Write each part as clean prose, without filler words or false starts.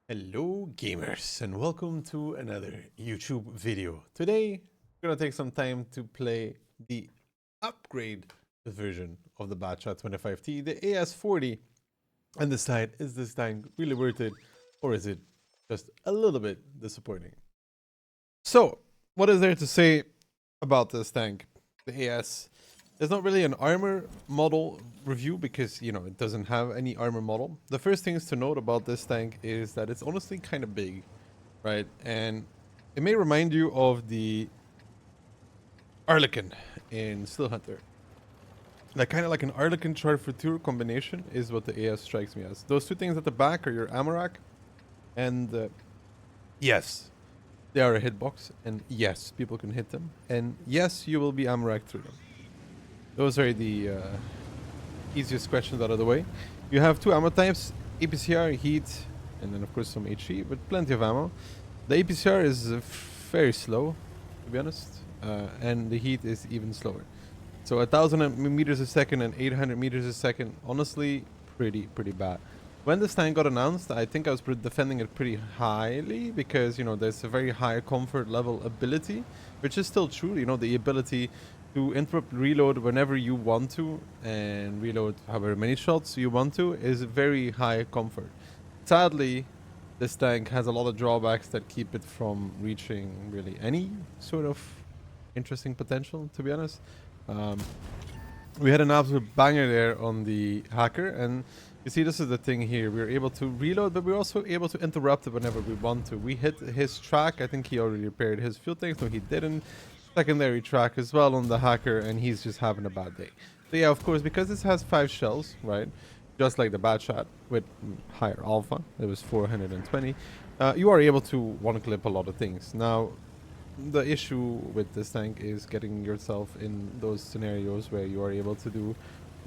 Hello gamers and welcome to another YouTube video. Today we're gonna take some time to play the upgrade version of the Batchat 25T, the AS40, and decide, is this tank really worth it or is it just a little bit disappointing? So what is there to say about this tank, the AS? There's not really an armor model review because, it doesn't have any armor model. The first things to note about this tank is that it's honestly kind of big, right? And it may remind you of the Arlequin in Still Hunter. Like kind of like an Arlequin Charfutur combination is what the AS strikes me as. Those two things at the back are your ammo rack, and yes, they are a hitbox, and yes, people can hit them, and yes, you will be ammo racked through them. Those are the easiest questions out of the way. You have two ammo types, APCR, heat, and then of course some HE, but plenty of ammo. The APCR is very slow, to be honest, and the heat is even slower. So 1,000 meters a second and 800 meters a second, honestly, pretty bad. When this tank got announced, I think I was defending it pretty highly because, there's a very high comfort level ability, which is still true, the ability to interrupt reload whenever you want to and reload however many shots you want to is very high comfort. Sadly, this tank has a lot of drawbacks that keep it from reaching really any sort of interesting potential, to be honest. We had an absolute banger there on the hacker, and you see this is the thing here. We were able to reload, but we we're also able to interrupt it whenever we want to. We hit his track. I think he already repaired his fuel tanks. No, he didn't. Secondary track as well on the hacker, and he's just having a bad day. So yeah, of course, because this has 5 shells, right, just like the Batchat with higher alpha, it was 420, you are able to one clip a lot of things. Now the issue with this tank is getting yourself in those scenarios where you are able to do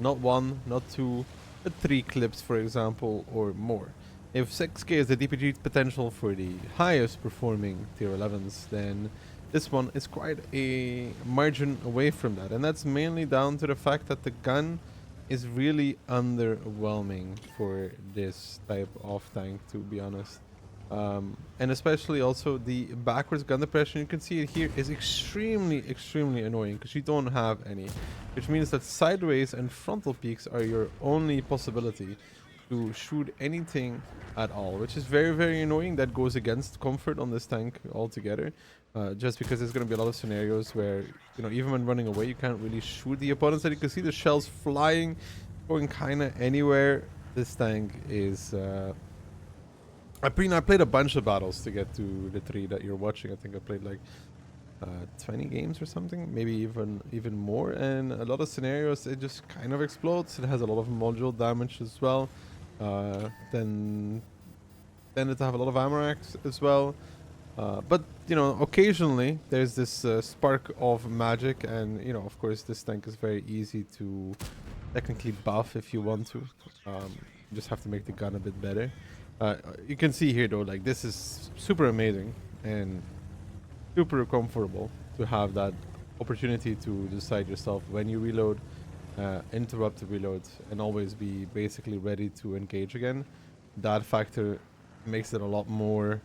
not 1, not 2, but 3 clips, for example, or more. If 6k is the DPG potential for the highest performing tier 11s, then this one is quite a margin away from that, and that's mainly down to the fact that the gun is really underwhelming for this type of tank, to be honest. And especially also the backwards gun depression, you can see it here, is extremely annoying because you don't have any, which means that sideways and frontal peaks are your only possibility to shoot anything at all, which is very annoying. That goes against comfort on this tank altogether, just because there's going to be a lot of scenarios where, even when running away, you can't really shoot the opponents, and you can see the shells flying, going kind of anywhere. This tank is I played a bunch of battles to get to the 3 that you're watching. I think I played like 20 games or something, maybe even more, and a lot of scenarios it just kind of explodes. It has a lot of module damage as well. Then tended to have a lot of ammo racks as well. But occasionally there's this spark of magic, and of course this tank is very easy to technically buff if you want to. You just have to make the gun a bit better. You can see here though, like, this is super amazing and super comfortable to have that opportunity to decide yourself when you reload, interrupt the reload, and always be basically ready to engage again. That factor makes it a lot more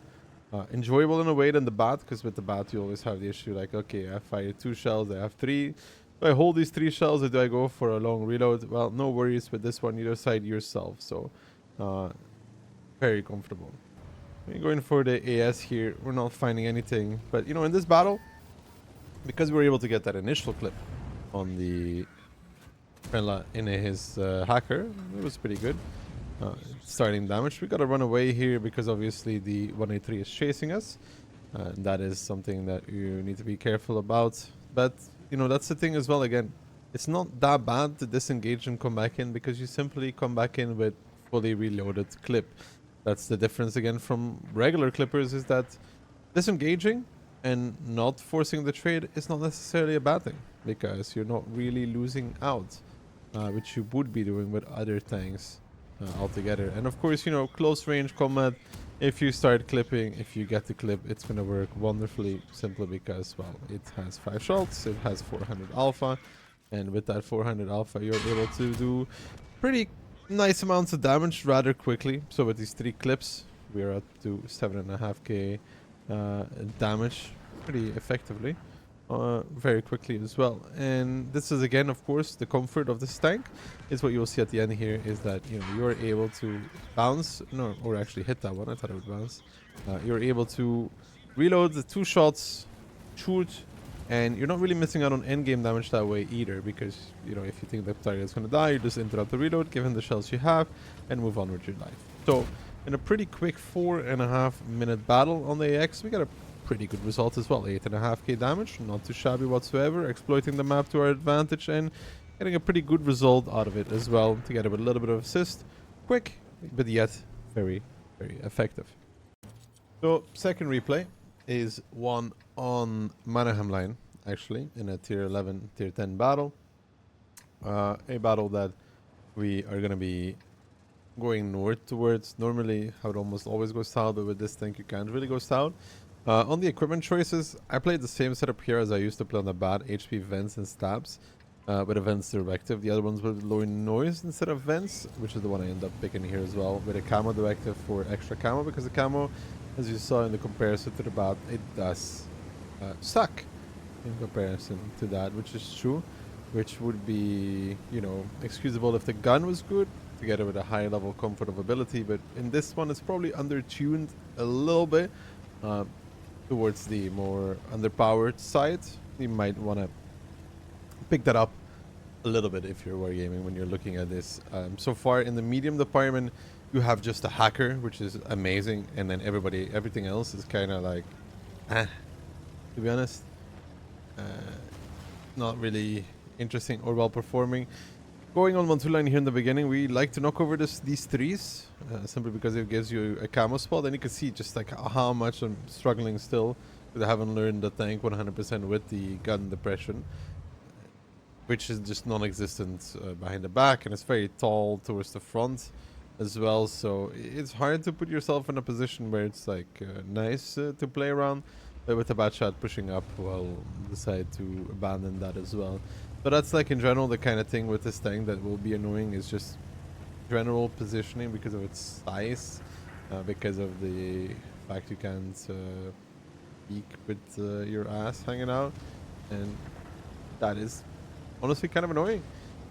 enjoyable in a way than the bat, because with the bat you always have the issue like, okay, I fired 2 shells, I have 3. Do I hold these 3 shells or do I go for a long reload? Well, no worries with this one, you decide yourself. So very comfortable. We're going for the AS here. We're not finding anything, but in this battle, because we were able to get that initial clip on the in his hacker, it was pretty good. Starting damage. We gotta run away here because obviously the 183 is chasing us. That is something that you need to be careful about. But that's the thing as well. Again, it's not that bad to disengage and come back in, because you simply come back in with fully reloaded clip. That's the difference again from regular clippers, is that disengaging and not forcing the trade is not necessarily a bad thing, because you're not really losing out, which you would be doing with other tanks altogether. And of course, close range combat, if you start clipping, if you get the clip, it's going to work wonderfully, simply because, well, it has 5 shots, it has 400 alpha, and with that 400 alpha, you're able to do pretty nice amounts of damage rather quickly. So with these 3 clips, We are up to 7.5k damage pretty effectively, very quickly as well. And this is again, of course, the comfort of this tank. Is what you'll see at the end here is that you're able to bounce, no, or actually hit that one. I thought it would bounce. You're able to reload the 2 shots, shoot, and you're not really missing out on end game damage that way either, because if you think the target is going to die, you just interrupt the reload, give him the shells you have, and move on with your life. So in a pretty quick 4.5 minute battle on the AX, we got a pretty good result as well. 8.5k damage, not too shabby whatsoever, exploiting the map to our advantage and getting a pretty good result out of it as well, together with a little bit of assist. Quick, but yet very, very effective. So second replay is one on Manaheim line, actually, in a tier 11, tier 10 battle. A battle that we are going to be going north towards. Normally, I would almost always go south, but with this tank, you can't really go south. On the equipment choices, I played the same setup here as I used to play on the bad HP vents and stabs, with a vents directive. The other ones with low noise instead of vents, which is the one I end up picking here as well, with a camo directive for extra camo, because the camo, as you saw in the comparison to the bat, it does suck in comparison to that, which is true, which would be, excusable if the gun was good, together with a high level comfort of ability, but in this one it's probably undertuned a little bit towards the more underpowered side. You might want to pick that up a little bit if you're wargaming when you're looking at this. So far in the medium department, you have just a hacker, which is amazing, and then everything else is kind of like, to be honest, not really interesting or well performing. Going on 1-2 line here in the beginning, we like to knock over these threes, simply because it gives you a camo spot, and you can see just like how much I'm struggling still, because I haven't learned the tank 100% with the gun depression, which is just non-existent behind the back, and it's very tall towards the front as well, so it's hard to put yourself in a position where it's like nice to play around, but with the bad shot pushing up, we'll decide to abandon that as well. So that's like in general the kind of thing with this tank that will be annoying, is just general positioning because of its size, because of the fact you can't peek with your ass hanging out, and that is honestly kind of annoying.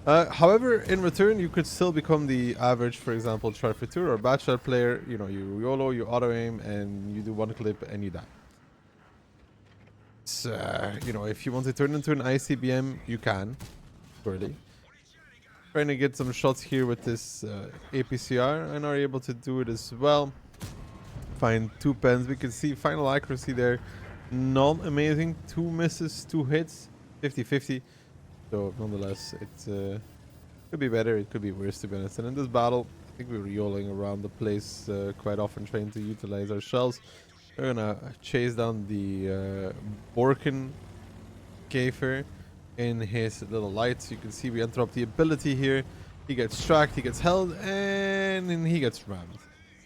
However, in return, you could still become the average, for example, Charfitur or bad shot player. You YOLO, you auto aim, and you do one clip and you die. So, if you want to turn into an ICBM, you can, surely. Trying to get some shots here with this APCR, and are able to do it as well. Find 2 pens. We can see final accuracy there, not amazing. 2 misses, 2 hits, 50-50. So, nonetheless, it could be better, it could be worse, to be honest. And in this battle, I think we were yolling around the place quite often, trying to utilize our shells. We're gonna chase down the Borken Kafer in his little lights. You can see we interrupt the ability here. He gets tracked, he gets held, and then he gets rammed.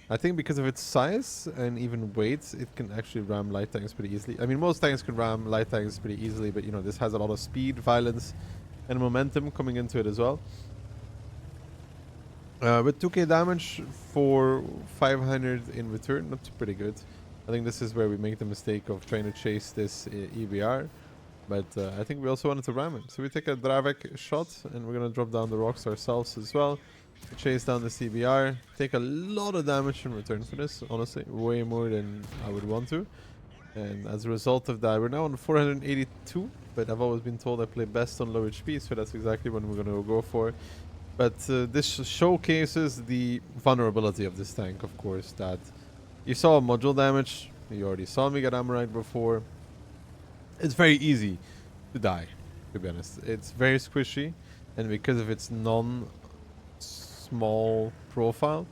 I think because of its size and even weight, it can actually ram light tanks pretty easily. I mean, most tanks can ram light tanks pretty easily, but this has a lot of speed, violence, and momentum coming into it as well. With 2k damage for 500 in return, that's pretty good. I think this is where we make the mistake of trying to chase this EBR, but I think we also wanted to ram him. So we take a Dravek shot, and we're going to drop down the rocks ourselves as well. We chase down the CBR, take a lot of damage in return for this, honestly, way more than I would want to. And as a result of that, we're now on 482, but I've always been told I play best on low HP, so that's exactly what we're going to go for. But this showcases the vulnerability of this tank, of course, that you saw module damage, you already saw me get armoured before. It's very easy to die, to be honest. It's very squishy, and because of its non-small profile,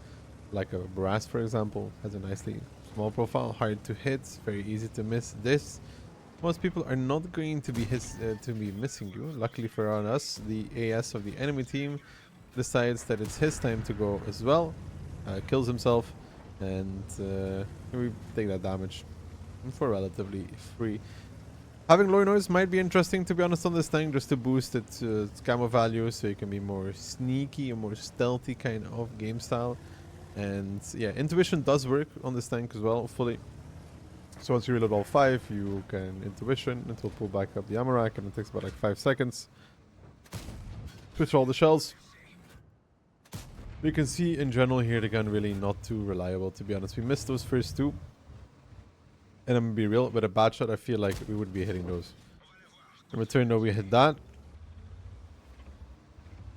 like a Brass, for example, has a nicely small profile, hard to hit, very easy to miss. This, most people are not going to be missing you. Luckily for us, the AS of the enemy team decides that it's his time to go as well, kills himself, and we take that damage for relatively free. Having low noise might be interesting, to be honest, on this tank, just to boost its camo value, so you can be more sneaky, a more stealthy kind of game style. And yeah, intuition does work on this tank as well, fully. So once you reload all 5, you can intuition. It will pull back up the ammo rack, and it takes about like 5 seconds. Switch all the shells. You can see in general here the gun really not too reliable, to be honest. We missed those first 2. And I'm gonna be real, with a bad shot I feel like we would be hitting those. In return though, we hit that.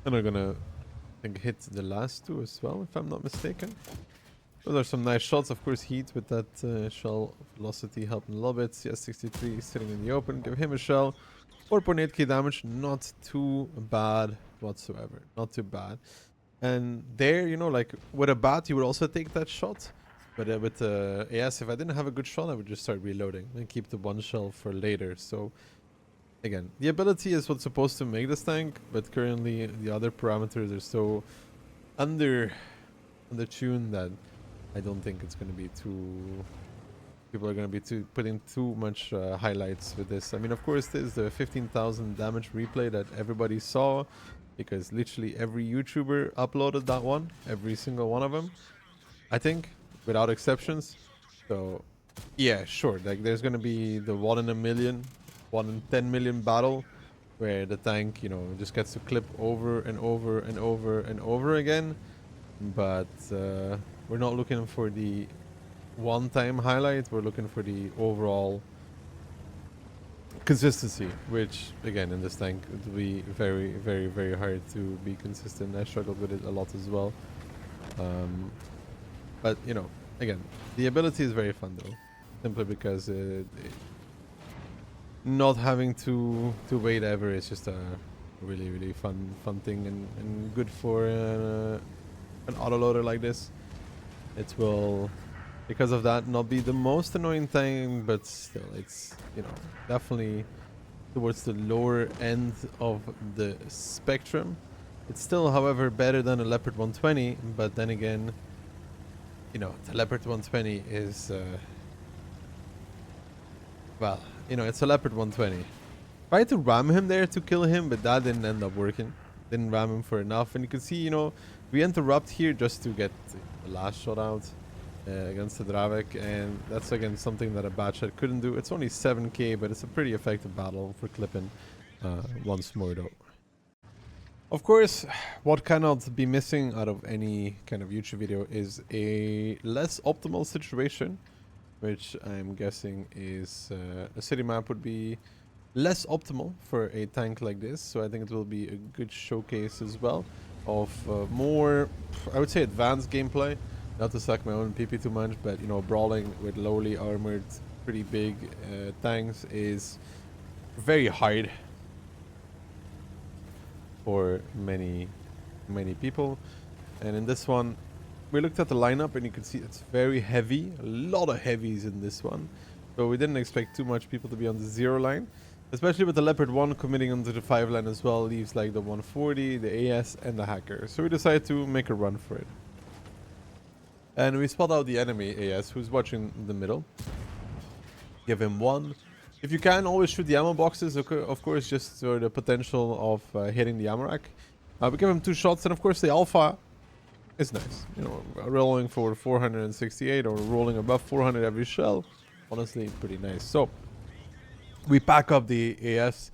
And we're gonna, I think, hit the last 2 as well, if I'm not mistaken. Those are some nice shots. Of course, Heat with that shell velocity helping a little bit. CS63 sitting in the open. Give him a shell. 4.8k damage. Not too bad whatsoever. Not too bad. And there, you know, like with a bat, you would also take that shot. But with AS, if I didn't have a good shot, I would just start reloading and keep the 1 shell for later. So again, the ability is what's supposed to make this tank, but currently the other parameters are so undertuned that I don't think it's going to be too... People are going to be putting too much highlights with this. I mean, of course, there's the 15,000 damage replay that everybody saw, because literally every YouTuber uploaded that one, every single one of them, I think, without exceptions. So yeah, sure, like there's going to be the 1 in a million, 1 in 10 million battle where the tank, you know, just gets to clip over and over and over and over again. But we're not looking for the one-time highlight. We're looking for the overall consistency, which again in this tank it will be very, very, very hard to be consistent. I struggled with it a lot as well. But you know, again, the ability is very fun though, simply because not having to wait ever is just a really, really fun thing, and good for an autoloader like this. It will, because of that, not be the most annoying thing, but still, it's, you know, definitely towards the lower end of the spectrum. It's still, however, better than a Leopard 120, but then again, you know, the Leopard 120 is, well, you know, it's a Leopard 120. Tried to ram him there to kill him, but that didn't end up working. Didn't ram him for enough, and you can see, you know, we interrupt here just to get the last shot out against the Dravik, and that's again something that a bad shot couldn't do. It's only 7k, but it's a pretty effective battle for clipping once more though. Of course, what cannot be missing out of any kind of YouTube video is a less optimal situation, which I'm guessing is a city map would be less optimal for a tank like this. So I think it will be a good showcase as well of more, I would say, advanced gameplay. Not to suck my own PP too much, but you know, brawling with lowly armored, pretty big tanks is very hard for many people. And in this one, we looked at the lineup and you can see it's very heavy, a lot of heavies in this one. So we didn't expect too much people to be on the 0 line, especially with the Leopard 1 committing onto the 5 line as well, leaves like the 140, the AS and the hacker. So we decided to make a run for it. And we spot out the enemy AS who's watching the middle. Give him 1. If you can, always shoot the ammo boxes, of course, just for the potential of hitting the ammo rack. We give him 2 shots, and of course the alpha is nice. You know, rolling for 468 or rolling above 400 every shell. Honestly, pretty nice. So we pack up the AS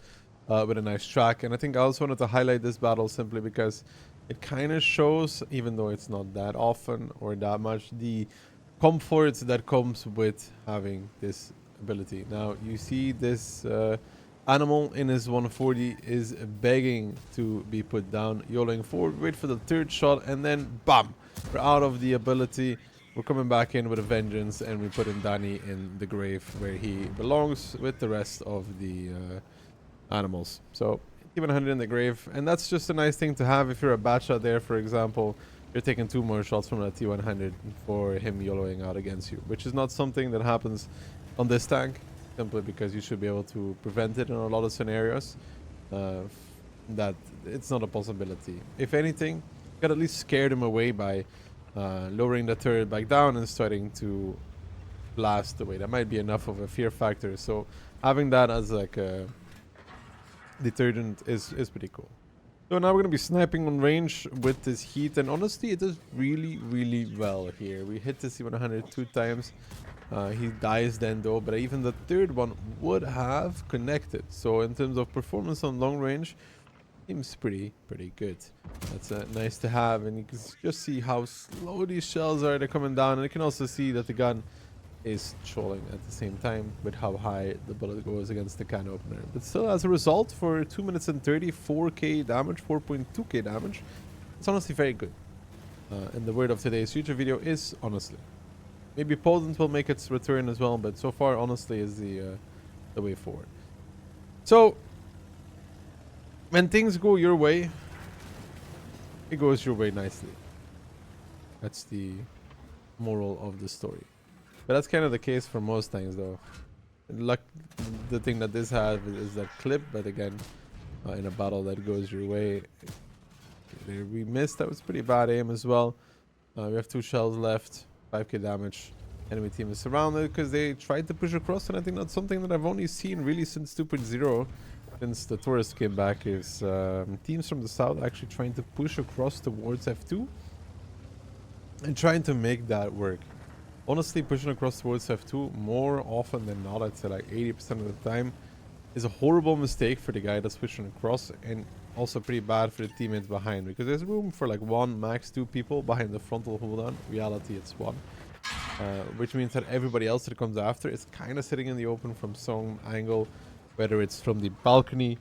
with a nice track, and I think I also wanted to highlight this battle simply because it kind of shows, even though it's not that often or that much, the comfort that comes with having this ability. Now you see this animal in his 140 is begging to be put down, YOLOing forward, wait for the 3rd shot, and then bam, we're out of the ability. We're coming back in with a vengeance, and we put in Danny in the grave where he belongs with the rest of the animals. So T100 in the grave, and that's just a nice thing to have if you're a bad shot there, for example. You're taking 2 more shots from that T100 for him YOLOing out against you, which is not something that happens on this tank, simply because you should be able to prevent it in a lot of scenarios. That it's not a possibility. If anything, you could at least scare them away by lowering the turret back down and starting to blast away. That might be enough of a fear factor. So having that as like a deterrent is pretty cool. So now we're going to be sniping on range with this heat, and honestly it does really, really well here. We hit the C100 2 times. He dies then though, but even the third one would have connected. So in terms of performance on long range, seems pretty good. That's nice to have, and you can just see how slow these shells are. They're coming down, and you can also see that the gun is trolling at the same time with how high the bullet goes against the can opener. But still, as a result, for 2 minutes and 30, 4k damage, 4.2k damage, it's honestly very good. And the word of today's future video is honestly. Maybe Poland will make its return as well, but so far, honestly, is the way forward. So, when things go your way, it goes your way nicely. That's the moral of the story. But that's kind of the case for most things, though. Luck, the thing that this has is that clip, but again, in a battle that goes your way, we missed. That was pretty bad aim as well. We have 2 shells left, 5k damage. Enemy team is surrounded because they tried to push across, and I think that's something that I've only seen really since 2.0, since the tourists came back, is teams from the south actually trying to push across towards F2 and trying to make that work. Honestly, pushing across towards F2 more often than not, I'd say like 80% of the time, is a horrible mistake for the guy that's pushing across, and also pretty bad for the teammates behind, because there's room for like 1, max 2 people behind the frontal hold on. Reality, it's 1. Which means that everybody else that comes after is kind of sitting in the open from some angle, whether it's from the balcony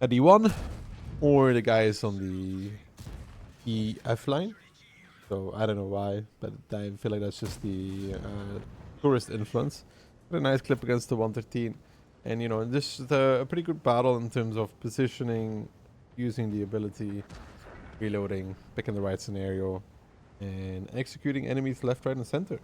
at E1 or the guys on the EF line. So I don't know why, but I feel like that's just the tourist influence. But a nice clip against the 113, and you know, this is a pretty good battle in terms of positioning, using the ability, reloading, picking the right scenario, and executing enemies left, right, and center.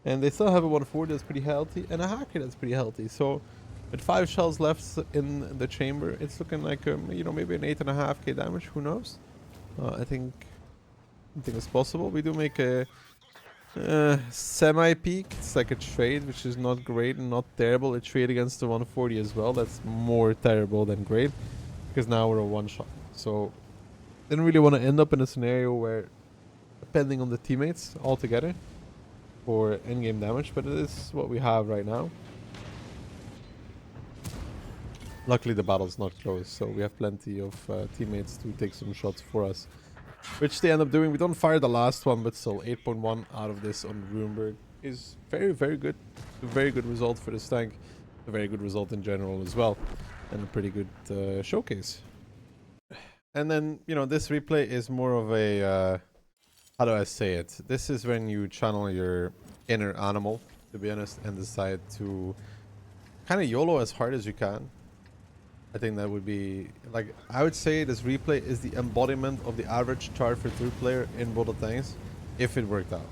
And they still have a 140 that's pretty healthy, and a hacker that's pretty healthy. So with 5 shells left in the chamber, it's looking like you know, maybe an 8.5k damage. Who knows? I think it's possible. We do make a semi-peak. It's like a trade, which is not great and not terrible. A trade against the 140 as well. That's more terrible than great, because now we're a 1-shot. So didn't really want to end up in a scenario where, depending on the teammates altogether, for in-game damage, but it is what we have right now. Luckily the battle's not close, so we have plenty of teammates to take some shots for us, which they end up doing. We don't fire the last one, but still 8.1 out of this on Rurenberg is very, very good. A very good result for this tank. A very good result in general as well, and a pretty good showcase. And then, you know, this replay is more of a how do I say it? This is when you channel your inner animal, to be honest, and decide to kind of YOLO as hard as you can. I think that would be, like, I would say this replay is the embodiment of the average chart for 2 player in World of Tanks, if it worked out.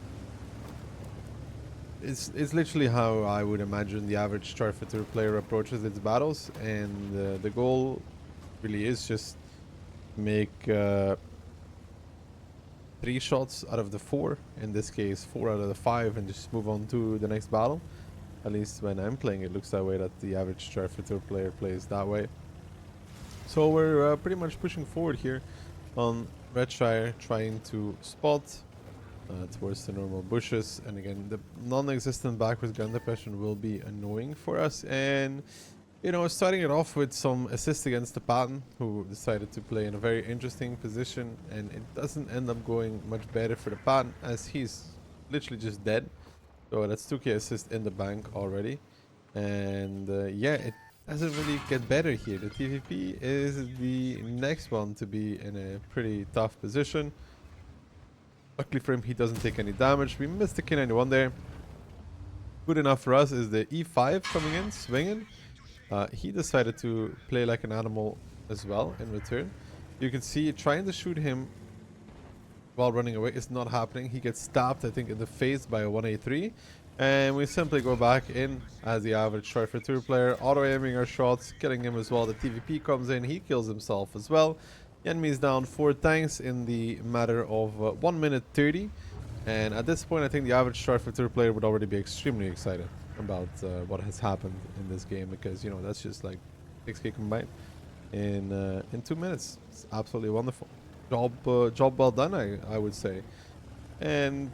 It's literally how I would imagine the average chart for 2 player approaches its battles, and the goal really is just make 3 shots out of the 4, in this case 4 out of the 5, and just move on to the next battle. At least when I'm playing, it looks that way, that the average chart for 2 player plays that way. So we're pretty much pushing forward here on Redshire, trying to spot towards the normal bushes. And again, the non-existent backwards gun depression will be annoying for us. And, you know, starting it off with some assist against the Patton, who decided to play in a very interesting position. And it doesn't end up going much better for the Patton, as he's literally just dead. So that's 2k assist in the bank already. And yeah, it doesn't really get better here. The TVP is the next one to be in a pretty tough position. Luckily for him, he doesn't take any damage. We missed the K91 there. Good enough for us is the E5 coming in, swinging. He decided to play like an animal as well in return. You can see trying to shoot him while running away is not happening. He gets stabbed, I think, in the face by a 183. And we simply go back in as the average short for 2 player, auto-aiming our shots, killing him as well. The TVP comes in, he kills himself as well. The enemy is down 4 tanks in the matter of 1 minute 30. And at this point, I think the average short for 2 player would already be extremely excited about what has happened in this game, because, you know, that's just like 6k combined. in 2 minutes. It's absolutely wonderful. Job well done, I would say. And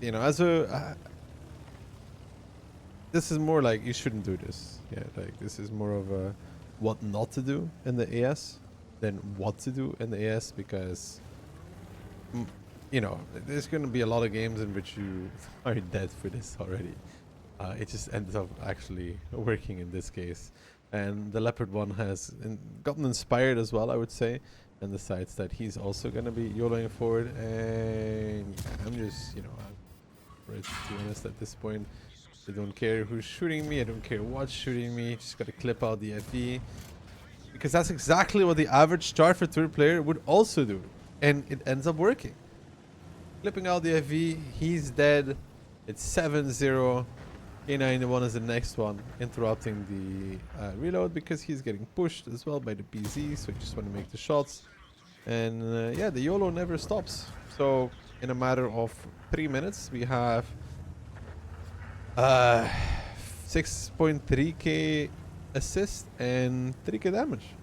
you know, as a this is more like you shouldn't do this. Yeah, like this is more of a what not to do in the AS than what to do in the AS, because you know, there's going to be a lot of games in which you are dead for this already. It just ends up actually working in this case. And the Leopard one has gotten inspired as well, I would say, and decides that he's also going to be YOLOing forward. And yeah, I'm just, you know, to be honest, at this point, I don't care who's shooting me. I don't care what's shooting me. Just got to clip out the FV. Because that's exactly what the average chart for third player would also do. And it ends up working. Clipping out the FV, he's dead. It's 7-0. K91 is the next one, interrupting the reload because he's getting pushed as well by the PZ, so you just want to make the shots. And yeah, the YOLO never stops. So in a matter of 3 minutes, we have 6.3k assist and 3k damage.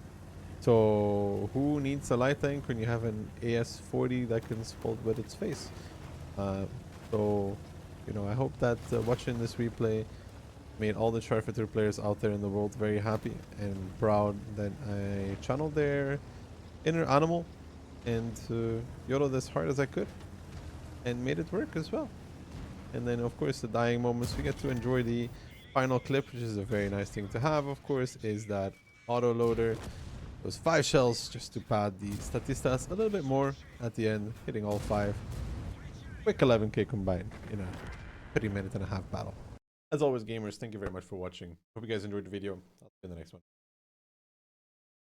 So who needs a light tank when you have an AS40 that can spot with its face? So, you know, I hope that watching this replay made all the Charfighter players out there in the world very happy and proud that I channeled their inner animal and YOLO as hard as I could and made it work as well. And then, of course, the dying moments, we get to enjoy the final clip, which is a very nice thing to have, of course, is that auto loader. Those 5 shells just to pad the statistas a little bit more at the end, hitting all 5. Quick 11k combined in a 3.5-minute battle. As always, gamers, thank you very much for watching. Hope you guys enjoyed the video. I'll see you in the next one.